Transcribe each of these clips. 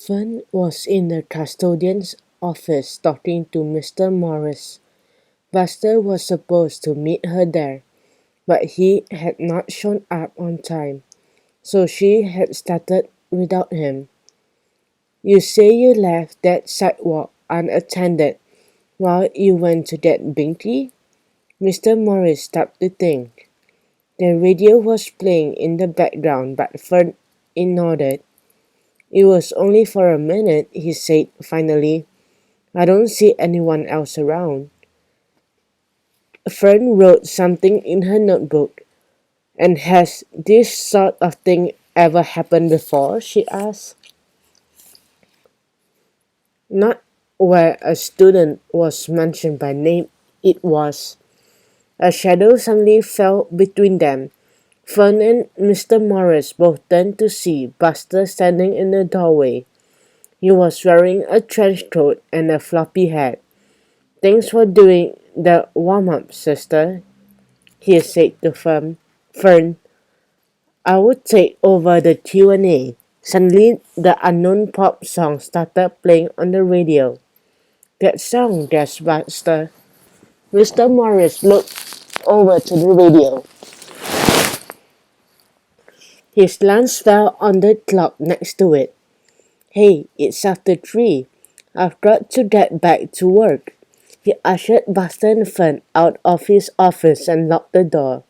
Fern was in the custodian's office talking to Mr. Morris. Buster was supposed to meet her there, but he had not shown up on time, so she had started without him. "You say you left that sidewalk unattended while you went to that Binky?" Mr. Morris stopped to think. The radio was playing in the background, but Fern ignored. "It was only for a minute," he said finally. "I don't see anyone else around." Fern wrote something in her notebook. "And has this sort of thing ever happened before?" she asked. "Not where a student was mentioned by name, it was." A shadow suddenly fell between them. Fern and Mr. Morris both turned to see Buster standing in the doorway. He was wearing a trench coat and a floppy hat. "Thanks for doing the warm-up, sister," he said to Fern. "I would take over the Q&A." Suddenly, the unknown pop song started playing on the radio. "That song," gasped Buster. Mr. Morris looked over to the radio. His glance fell on the clock next to it. "Hey, it's after 3. I've got to get back to work." He ushered Buster and Fern out of his office and locked the door.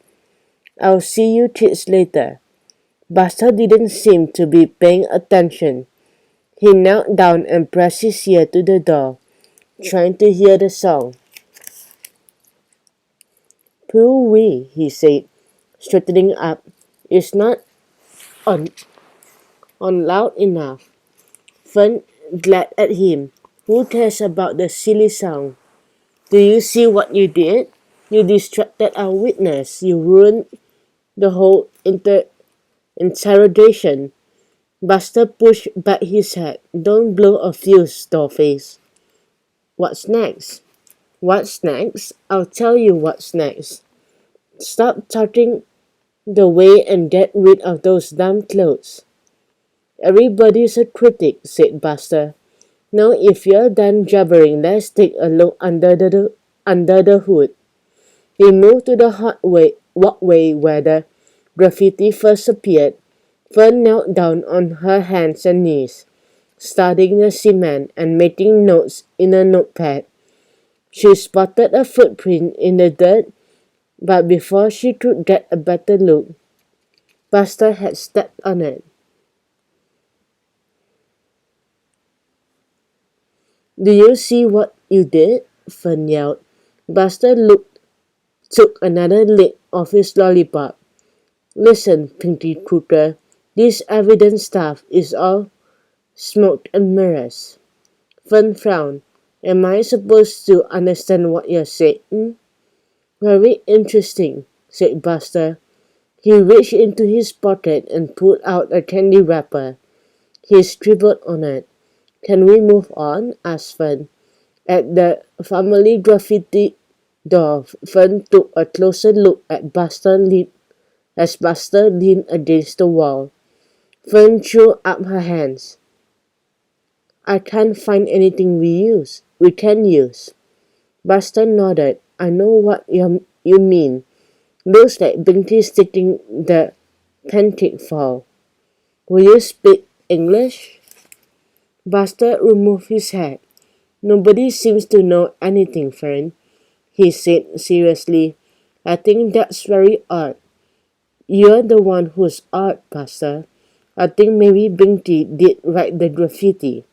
"I'll see you kids later." Buster didn't seem to be paying attention. He knelt down and pressed his ear to the door, trying to hear the song. "Pooh-wee," he said, straightening up. "It's not on, on loud enough." Fern glared at him. "Who cares about the silly song? Do you see what you did? You distracted our witness. You ruined the whole interrogation." Buster pushed back his head. "Don't blow a fuse, dollface." "What's next?" "What's next? I'll tell you what's next. Stop talking the way and get rid of those damn clothes." "Everybody's a critic," said Buster. "Now if you're done jabbering, let's take a look under the hood." They moved to the walkway where the graffiti first appeared. Fern knelt down on her hands and knees, studying the cement and making notes in a notepad. She spotted a footprint in the dirt, but before she could get a better look, Buster had stepped on it. "Do you see what you did?" Fern yelled. Buster took another lick of his lollipop. "Listen, Pinky Crooker, this evidence stuff is all smoke and mirrors." Fern frowned. "Am I supposed to understand what you're saying?" "Very interesting," said Buster. He reached into his pocket and pulled out a candy wrapper. He scribbled on it. "Can we move on?" asked Fern. At the family graffiti door, Fern took a closer look at as Buster leaned against the wall. Fern threw up her hands. "I can't find anything we can use." Buster nodded. "I know what you mean. Looks like Binky's taking the pancake fall. Will you speak English?" Buster removed his hat. "Nobody seems to know anything, Fern," he said seriously. "I think that's very odd." "You're the one who's odd, Buster. I think maybe Binky did write the graffiti,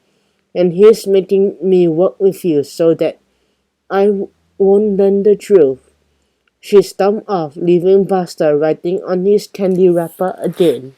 and he's making me work with you so that I won't learn the truth." She stomped off, leaving Buster writing on his candy wrapper again.